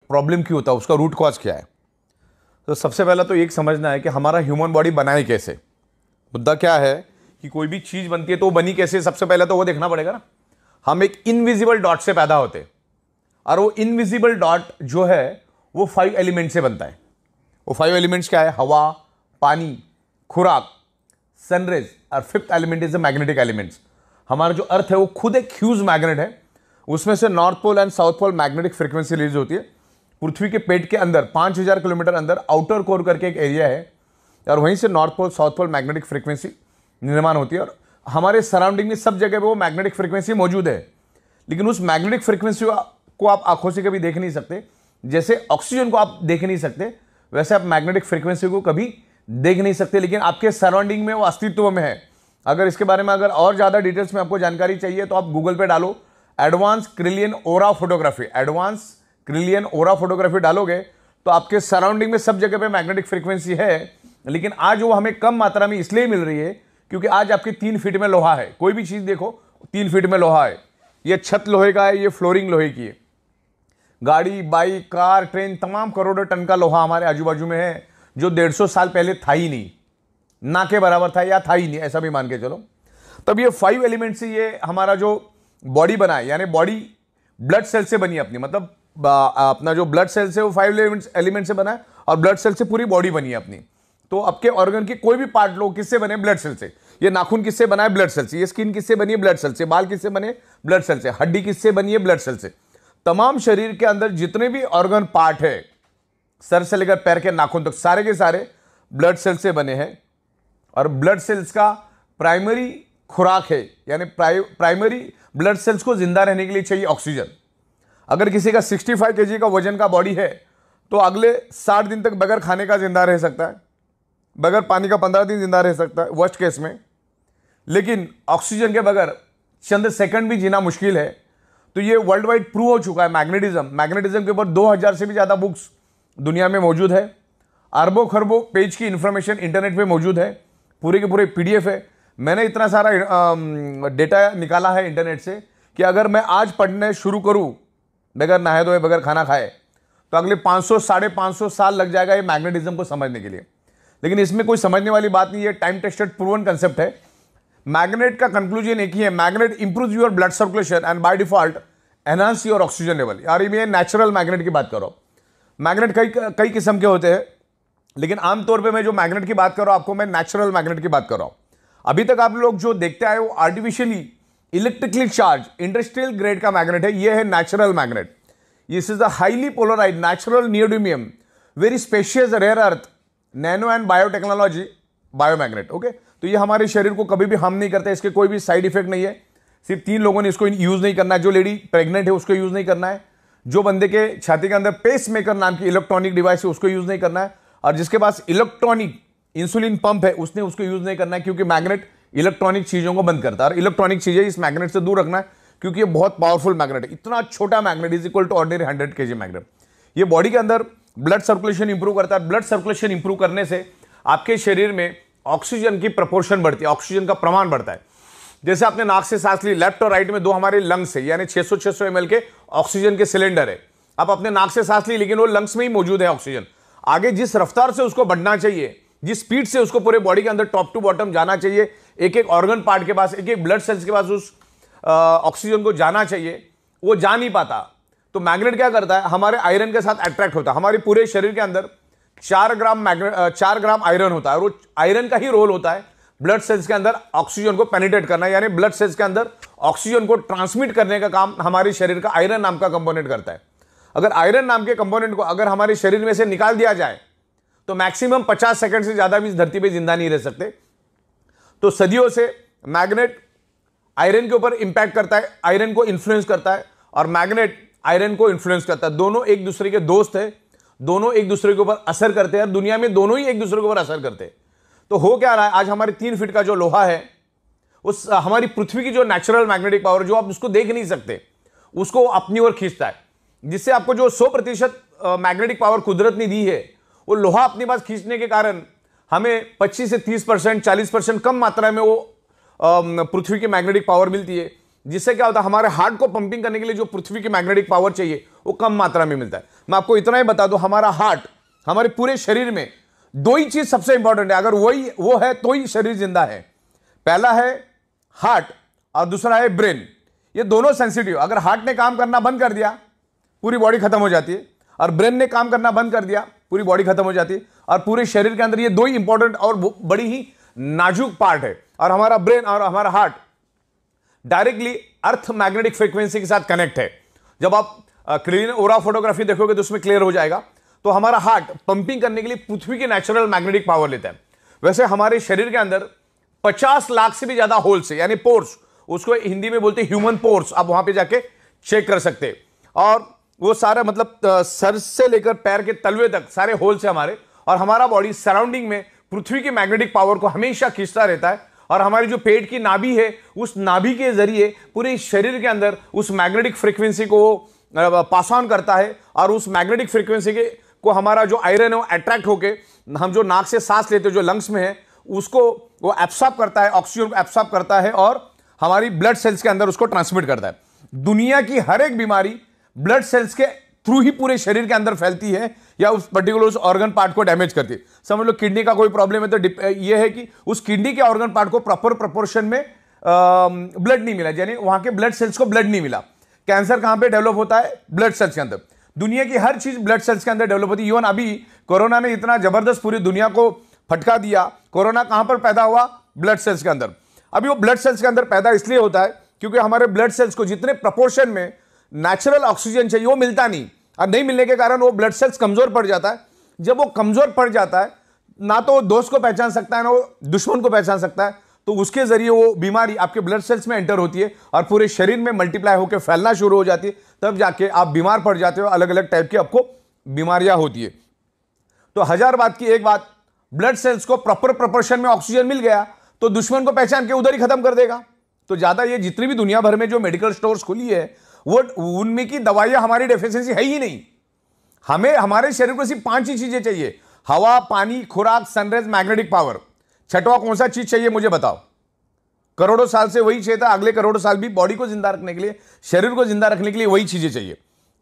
Problem क्यों होता है, उसका रूट कॉज क्या है। तो सबसे पहला तो एक समझना है कि हमारा ह्यूमन बॉडी बनाए कैसे। मुद्दा क्या है कि कोई भी चीज बनती है तो वो बनी कैसे, सबसे पहले तो वो देखना पड़ेगा ना। हम एक इनविजिबल डॉट से पैदा होते हैं और वो इनविजिबल डॉट जो है वो 5 एलिमेंट से बनता है। वो 5 एलिमेंट्स क्या है? हवा, पानी, खुराक, सनरेज और 5th element is the magnetic elements. हमारा जो अर्थ है वो खुद एक ह्यूज मैग्नेट है। उसमें से north pole and south pole magnetic frequency release होती है। पृथ्वी के पेट के अंदर 5000 किलोमीटर अंदर आउटर कोर करके एक एरिया है और वहीं से north pole south pole magnetic frequency निर्माण होती है। और हमारे सराउंडिंग में सब जगह पे वो मैग्नेटिक फ्रीक्वेंसी मौजूद है, लेकिन उस मैग्नेटिक फ्रीक्वेंसी को आप आंखों से कभी देख नहीं सकते। जैसे ऑक्सीजन को आप देख नहीं सकते, वैसे आप मैग्नेटिक फ्रीक्वेंसी को कभी देख नहीं सकते, लेकिन आपके सराउंडिंग में वो अस्तित्व में है। अगर इसके बारे में अगर और ज्यादा डिटेल्स में आपको जानकारी चाहिए तो आप गूगल पे डालो एडवांस क्रिलियन ओरा फोटोग्राफी। एडवांस क्रिलियन ओरा फोटोग्राफी डालोगे तो आपके सराउंडिंग में सब जगह पे मैग्नेटिक फ्रीक्वेंसी है, लेकिन आज वो हमें कम मात्रा में इसलिए मिल रही है क्योंकि आज आपके 3 फीट में लोहा है। कोई भी चीज देखो 3 फीट में लोहा है। ये छत लोहे का है, ये फ्लोरिंग लोहे की है। गाड़ी, बाइक, कार, ट्रेन, तमाम करोड़ों टन का लोहा हमारे आजू बाजू में है जो 150 साल पहले था ही नहीं, ना के बराबर था या था ही नहीं, ऐसा भी मान के चलो। तब ये 5 एलिमेंट से ये हमारा जो बॉडी बना है, यानी बॉडी ब्लड सेल से बनी है अपनी, मतलब अपना जो ब्लड सेल से वो 5 एलिमेंट से बना है और ब्लड सेल से पूरी बॉडी बनी है अपनी। तो आपके ऑर्गन की कोई भी पार्ट लो, किससे बने? ब्लड सेल से। ये नाखून किससे बना है? ब्लड सेल से। ये स्किन किससे बनी है? ब्लड सेल से। बाल किससे बने? ब्लड सेल से। हड्डी किससे बनी है? ब्लड सेल से। तमाम शरीर के अंदर जितने भी ऑर्गन पार्ट है, सर से लेकर पैर के नाखून तक, सारे के सारे ब्लड सेल से बने हैं। और ब्लड सेल्स का प्राइमरी खुराक है, यानी प्राइमरी ब्लड सेल्स को जिंदा रहने के लिए चाहिए ऑक्सीजन। अगर किसी का 65 kg का वजन का बॉडी है तो अगले 60 दिन तक बगैर खाने का जिंदा रह सकता है, बगैर पानी का 15 दिन जिंदा रह सकता है वर्स्ट केस में। लेकिन ऑक्सीजन के बगैर चंद सेकंड भी जीना मुश्किल है। तो ये वर्ल्ड वाइड प्रूव हो चुका है। मैग्नेटिज्म के ऊपर 2000 से भी ज्यादा बुक्स दुनिया में मौजूद है। अरबों खरबों पेज की इंफॉर्मेशन इंटरनेट पे मौजूद है, पूरे के पूरे PDF है। मैंने इतना सारा डेटा निकाला है इंटरनेट से कि अगर मैं आज पढ़ने शुरू करूं बगैर नहाए धोए, बगैर खाना खाए, तो अगले 500 550 साल लग जाएगा ये मैग्नेटिज्म को समझने के लिए। लेकिन इसमें कोई समझने वाली बात नहीं है, टाइम टेस्टेड प्रूवन कंसेप्ट है। मैग्नेट का कंक्लूजन एक ही है, magnet improve your blood circulation and by default enhance your oxygen level. यार मैं नेचुरल मैग्नेट की बात कर रहा हूं। मैग्नेट कई किस्म के होते हैं, लेकिन आमतौर पे मैं जो मैग्नेट की बात कर रहा हूं आपको मैं नेचुरल मैग्नेट की बात कर रहा हूं। अभी तक आप लोग जो देखते आए वो artificially electrically charge industrial grade का मैग्नेट है। ये है natural magnet. This is the highly polarised natural neodymium very specious rare earth nano and biotechnology biomagnet. Okay, तो ये हमारे शरीर को कभी भी हार्म नहीं करता, इसके कोई भी साइड इफेक्ट नहीं है। सिर्फ 3 लोगों ने इसको यूज नहीं करना है। जो लेडी प्रेग्नेंट है उसको यूज नहीं करना है, जो बंदे के छाती के अंदर पेस मेकर नाम की इलेक्ट्रॉनिक डिवाइस है उसको यूज नहीं करना है, और जिसके पास इलेक्ट्रॉनिक इंसुलिन पंप है उसने उसको यूज नहीं करना है, क्योंकि मैग्नेट इलेक्ट्रॉनिक चीजों को बंद करता है। और इलेक्ट्रॉनिक चीजें इस मैग्नेट से दूर रखना है, क्योंकि ये बहुत पावरफुल मैग्नेट है। इतना छोटा magnet is equal to ordinary 100 kg magnet. ये बॉडी के अंदर ब्लड सर्कुलेशन इंप्रूव करता है। ब्लड सर्कुलेशन इंप्रूव करने से आपके शरीर में ऑक्सीजन की प्रपोर्शन बढ़ती है, ऑक्सीजन का प्रमाण बढ़ता है। जैसे आपने नाक से सांस ली, लेफ्ट और राइट में 2 हमारे लंग्स है, यानी 600 ml के ऑक्सीजन के सिलेंडर है। आप अपने नाक से सांस ली, लेकिन वो लंग्स में ही मौजूद है ऑक्सीजन। आगे जिस रफ्तार से उसको बढ़ना चाहिए, जिस स्पीड से उसको पूरे बॉडी के अंदर टॉप टू बॉटम जाना चाहिए, एक एक ऑर्गन पार्ट के पास, एक एक ब्लड सेल्स के पास उस ऑक्सीजन को जाना चाहिए, वो जा नहीं पाता। तो मैग्नेट क्या करता है, हमारे आयरन के साथ अट्रैक्ट होता है। हमारे पूरे शरीर के अंदर 4 ग्राम आयरन होता है, और वो आयरन का ही रोल होता है ब्लड सेल्स के अंदर ऑक्सीजन को पेनिट्रेट करना, यानी ब्लड सेल्स के अंदर ऑक्सीजन को ट्रांसमिट करने का काम हमारे शरीर का आयरन नाम का कंपोनेंट करता है। अगर आयरन नाम के कंपोनेंट को अगर हमारे शरीर में से निकाल दिया जाए तो मैक्सिमम 50 सेकंड से ज्यादा भी इस धरती पे जिंदा नहीं रह सकते। तो सदियों से मैग्नेट आयरन के ऊपर इंपैक्ट करता है, आयरन को इन्फ्लुएंस करता है, और मैग्नेट आयरन को इन्फ्लुएंस करता है। दोनों एक दूसरे के दोस्त है, दोनों एक दूसरे के ऊपर असर करते हैं, और दुनिया में दोनों ही एक दूसरे के ऊपर असर करते हैं। तो हो क्या रहा है, आज हमारे 3 फीट का जो लोहा है, उस हमारी पृथ्वी की जो नेचुरल मैग्नेटिक पावर, जो आप उसको देख नहीं सकते, उसको अपनी ओर खींचता है, जिससे आपको जो 100% मैग्नेटिक पावर कुदरत ने दी है, वो लोहा अपने पास खींचने के कारण हमें 25 से 30%, 40% कम मात्रा में वो पृथ्वी की मैग्नेटिक पावर मिलती है। जिससे क्या होता है, हमारे हार्ट को पंपिंग करने के लिए जो पृथ्वी की मैग्नेटिक पावर चाहिए वो कम मात्रा में मिलता है। मैं आपको इतना ही बता दूं, हमारा हार्ट, हमारे पूरे शरीर में दो ही चीज सबसे इंपॉर्टेंट है, अगर वो है तो ही शरीर जिंदा है। पहला है हार्ट और दूसरा है ब्रेन। ये दोनों सेंसिटिव, अगर हार्ट ने काम करना बंद कर दिया पूरी बॉडी खत्म हो जाती है, और ब्रेन ने काम करना बंद कर दिया पूरी बॉडी खत्म हो जाती है। और पूरे शरीर के अंदर ये दो ही इंपॉर्टेंट और बड़ी ही नाजुक पार्ट है। और हमारा ब्रेन और हमारा heart directly earth magnetic frequency के साथ कनेक्ट है। जब आप क्लीन ओरा फोटोग्राफी देखोगे तो उसमें क्लियर हो जाएगा। तो हमारा हार्ट पंपिंग करने के लिए पृथ्वी की नेचुरल मैग्नेटिक पावर लेता है। वैसे हमारे शरीर के अंदर 50 लाख से भी ज्यादा होल्स है, यानी पोर्स, उसको हिंदी में बोलते हैं ह्यूमन पोर्स। आप वहां पे जाके चेक कर सकते हैं। और वो सारा मतलब सर से लेकर पैर के तलवे तक सारे होल्स है हमारे। और हमारा बॉडी सराउंडिंग में पृथ्वी की मैग्नेटिक पावर को हमेशा खींचता रहता है। और हमारी जो पेट की नाभि है, उस नाभि के जरिए पूरे शरीर के अंदर उस मैग्नेटिक फ्रीक्वेंसी को पास ऑन करता है। और उस मैग्नेटिक फ्रीक्वेंसी के को हमारा जो आयरन है वो अट्रैक्ट होके, हम जो नाक से सांस लेते हैं जो लंग्स में है, उसको वो एब्सॉर्ब करता है, ऑक्सीजन को एब्सॉर्ब करता है और हमारी ब्लड सेल्स के अंदर उसको ट्रांसमिट करता है। दुनिया की हर एक बीमारी ब्लड सेल्स के थ्रू ही पूरे शरीर के अंदर फैलती है या उस पर्टिकुलर उस ऑर्गन पार्ट को डैमेज करती है। समझ लो किडनी का कोई प्रॉब्लम है तो ये है कि उस किडनी के ऑर्गन पार्ट को प्रॉपर प्रोपोर्शन में ब्लड नहीं मिला, यानी वहां के ब्लड सेल्स को ब्लड नहीं मिला। कैंसर कहां पे डेवलप होता है? ब्लड सेल्स के अंदर। दुनिया की हर चीज ब्लड सेल्स के अंदर डेवलप होती है। इवन अभी कोरोना ने इतना जबरदस्त पूरी दुनिया को फटका दिया। कोरोना कहां पर पैदा हुआ? ब्लड सेल्स के अंदर। अभी वो ब्लड सेल्स के अंदर पैदा इसलिए होता है क्योंकि हमारे ब्लड सेल्स को जितने प्रपोर्शन में नेचुरल ऑक्सीजन चाहिए वो मिलता नहीं, और नहीं मिलने के कारण वो ब्लड सेल्स कमजोर पड़ जाता है। जब वो कमजोर पड़ जाता है, ना तो वो दोस्त को पहचान सकता है ना वो दुश्मन को पहचान सकता है, तो उसके जरिए वो बीमारी आपके ब्लड सेल्स में एंटर होती है और पूरे शरीर में मल्टीप्लाई होकर फैलना शुरू हो जाती है। तब जाके आप बीमार पड़ जाते हो, अलग अलग टाइप की आपको बीमारियां होती है। तो हजार बात की एक बात, ब्लड सेल्स को प्रॉपर प्रोपोर्शन में ऑक्सीजन मिल गया तो दुश्मन को पहचान के उधर ही खत्म कर देगा। तो ज्यादा ये जितनी भी दुनिया भर में जो मेडिकल स्टोर्स खुली है वो उनमें की दवाइयां हमारी डेफिशिएंसी है ही नहीं। हमें हमारे शरीर को सिर्फ 5 ही चीजें चाहिए: हवा, पानी, खुराक, सनराइज, मैग्नेटिक पावर। छठवां कौन सा चीज चाहिए मुझे बताओ? करोड़ों साल से वही चाहिए था, अगले करोड़ों साल भी बॉडी को जिंदा रखने के लिए, शरीर को जिंदा रखने के लिए वही चीजें चाहिए।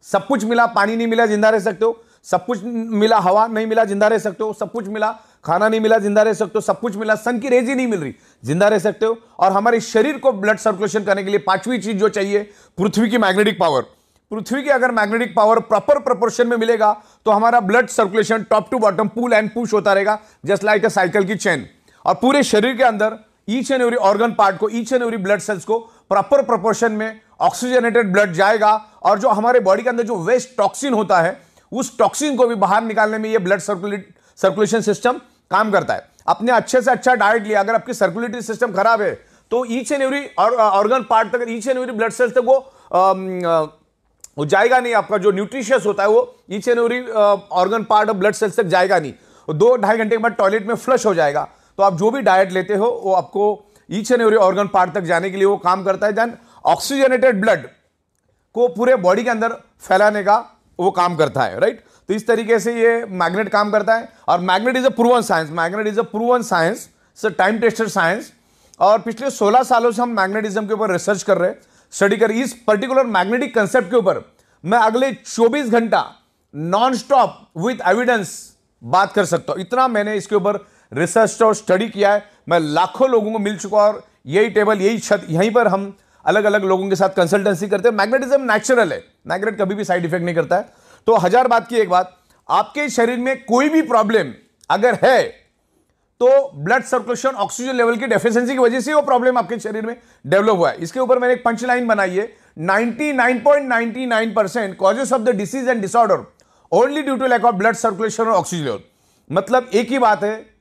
सब कुछ मिला, पानी नहीं मिला जिंदा रह सकते हो। सब कुछ मिला, हवा नहीं मिला जिंदा रह सकते हो। सब कुछ मिला, खाना नहीं मिला जिंदा रह सकते हो। सब कुछ मिला, सन की रेज ही नहीं मिल रही, जिंदा रह सकते हो। और हमारे शरीर को ब्लड सर्कुलेशन करने के लिए 5वीं चीज जो चाहिए, पृथ्वी की मैग्नेटिक पावर। पृथ्वी की अगर मैग्नेटिक पावर प्रॉपर प्रोपोर्शन में मिलेगा तो हमारा blood circulation top to bottom pull and push होता रहेगा, जस्ट लाइक अ साइकिल की चेन। और पूरे शरीर के अंदर each and every organ part को, each and every blood cells को प्रॉपर प्रोपोर्शन में ऑक्सीजनेटेड ब्लड जाएगा। और जो हमारे बॉडी के अंदर जो वेस्ट टॉक्सिन होता है, उस टॉक्सिन को भी बाहर निकालने में ये ब्लड सर्कुलेशन सिस्टम काम करता है। अपने अच्छे से अच्छा डाइट लिया, अगर आपकी सर्कुलेटरी सिस्टम खराब है तो each and every organ part तक, each and every blood cells तक वो जाएगा नहीं। आपका जो न्यूट्रिशियस होता है वो each and every organ part of blood cells तक जाएगा नहीं। 2-2.5 घंटे के बाद टॉयलेट में फ्लश हो जाएगा। तो आप जो भी डाइट लेते हो वो आपको each and every organ part तक जाने के लिए वो काम करता है। देन ऑक्सीजनेटेड ब्लड को पूरे बॉडी के अंदर फैलाने का वो काम करता है, राइट। तो इस तरीके से ये मैग्नेट काम करता है। और magnet is a proven science, magnet is a proven science, time tested science. और पिछले 16 सालों से हम मैग्नेटिज्म के ऊपर रिसर्च कर रहे हैं, स्टडी कर। इस पर्टिकुलर मैग्नेटिक कंसेप्ट के ऊपर मैं अगले 24 घंटा नॉन स्टॉप विथ एविडेंस बात कर सकता हूं। इतना मैंने इसके ऊपर रिसर्च और स्टडी किया है। मैं लाखों लोगों को मिल चुका, और यही टेबल, यही छत, यहीं पर हम अलग अलग लोगों के साथ कंसल्टेंसी करते हैं। मैग्नेटिज्म नेचुरल है, मैग्नेट कभी भी साइड इफेक्ट नहीं करता है। तो हजार बात की एक बात, आपके शरीर में कोई भी प्रॉब्लम अगर है तो ब्लड सर्कुलेशन, ऑक्सीजन लेवल की डेफिशिएंसी की वजह से वो प्रॉब्लम आपके शरीर में डेवलप हुआ है। इसके ऊपर मैंने एक पंच लाइन बनाई है, 99.99% causes of the disease and disorder only due to lack of blood circulation और ऑक्सीजन लेवल। मतलब एक ही बात है,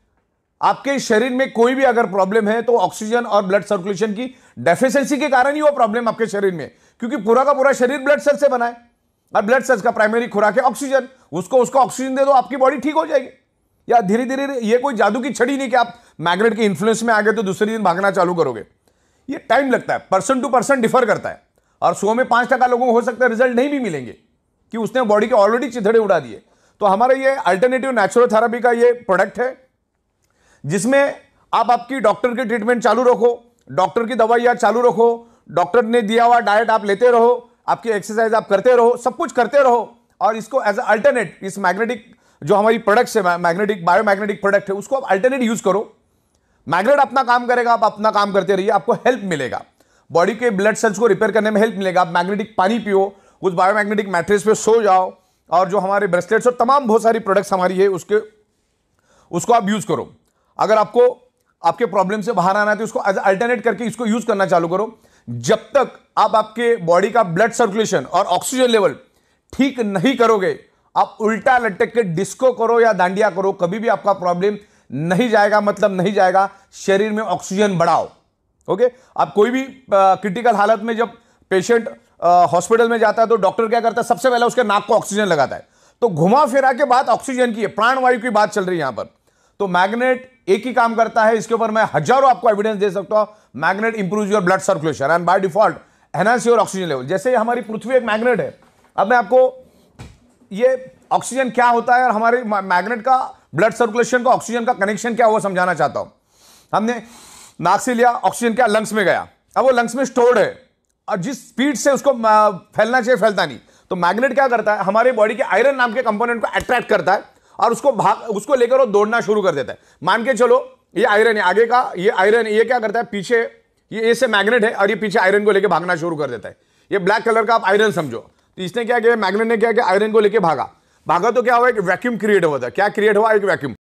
आपके शरीर में कोई भी अगर प्रॉब्लम है तो ऑक्सीजन और ब्लड सर्कुलेशन की डेफिशिएंसी के कारण ही वो प्रॉब्लम आपके शरीर में, क्योंकि पूरा का पूरा शरीर ब्लड सेल से बना है और ब्लड सेल्स का प्राइमरी खुराक है ऑक्सीजन। उसको ऑक्सीजन दे दो, आपकी बॉडी ठीक हो जाएगी। या धीरे धीरे, ये कोई जादू की छड़ी नहीं कि आप मैग्नेट के इन्फ्लुएंस में आ गए तो दूसरे दिन भागना चालू करोगे। ये टाइम लगता है, पर्सन टू पर्सन डिफर करता है। और 100 में 5% लोगों को हो सकता है रिजल्ट नहीं भी मिलेंगे कि उसने बॉडी के ऑलरेडी चिथड़े उड़ा दिए। तो हमारा ये अल्टरनेटिव नेचुरोथेरेपी का ये प्रोडक्ट है, जिसमें आप आपकी डॉक्टर की ट्रीटमेंट चालू रखो, डॉक्टर की दवाइयां चालू रखो, डॉक्टर ने दिया हुआ डाइट आप लेते रहो, आपकी एक्सरसाइज आप करते रहो, सब कुछ करते रहो, और इसको एज अल्टरनेट इस मैग्नेटिक जो हमारी प्रोडक्ट्स है, मैग्नेटिक बायोमैग्नेटिक प्रोडक्ट है, उसको आप अल्टरनेट यूज करो। मैग्नेट अपना काम करेगा, आप अपना काम करते रहिए, आपको हेल्प मिलेगा, बॉडी के ब्लड सेल्स को रिपेयर करने में हेल्प मिलेगा। आप मैग्नेटिक पानी पियो, उस बायोमैग्नेटिक मैट्रेस पे सो जाओ, और जो हमारे ब्रेसलेट्स और तमाम बहुत सारी प्रोडक्ट्स हमारी है उसको आप यूज करो। अगर आपको आपके प्रॉब्लम से बाहर आना है तो उसको एज अल्टरनेट करके इसको यूज करना चालू करो। जब तक आप आपके बॉडी का ब्लड सर्कुलेशन और ऑक्सीजन लेवल ठीक नहीं करोगे, आप उल्टा लटक के डिस्को करो या दांडिया करो, कभी भी आपका प्रॉब्लम नहीं जाएगा, मतलब नहीं जाएगा। शरीर में ऑक्सीजन बढ़ाओ। ओके, आप कोई भी क्रिटिकल हालत में जब पेशेंट हॉस्पिटल में जाता है तो डॉक्टर क्या करता है, सबसे पहले उसके नाक को ऑक्सीजन लगाता है। तो घुमा फिरा के बात ऑक्सीजन की है, प्राणवायु की बात चल रही है यहां पर। तो मैग्नेट एक ही काम करता है, इसके ऊपर मैं हजारों आपको एविडेंस दे सकता हूं। Magnet improve your blood circulation and by default enhance your oxygen level. जैसे हमारी पृथ्वी एक मैग्नेट है, अब मैं आपको ये ऑक्सीजन क्या होता है और हमारे मैग्नेट का ब्लड सर्कुलेशन का ऑक्सीजन का कनेक्शन क्या, वो समझाना चाहता हूं। हमने नाक से लिया, ऑक्सीजन क्या लंग्स में गया, अब वो लंग्स में स्टोर्ड है, और जिस स्पीड से उसको फैलना चाहिए फैलता नहीं। तो मैग्नेट क्या करता है, हमारे बॉडी के आयरन नाम के कंपोनेंट को अट्रैक्ट करता है और उसको लेकर वो दौड़ना शुरू कर देता है। मान के चलो ये आयरन है आगे का, ये आयरन ये क्या करता है, पीछे ये से मैग्नेट है और ये पीछे आयरन को लेकर भागना शुरू कर देता है। ये ब्लैक कलर का आप आयरन समझो। तो इसने क्या किया, मैग्नेट ने क्या किया, आयरन को लेकर भागा तो क्या हुआ, एक वैक्यूम क्रिएट हुआ था। क्या क्रिएट हुआ, एक वैक्यूम।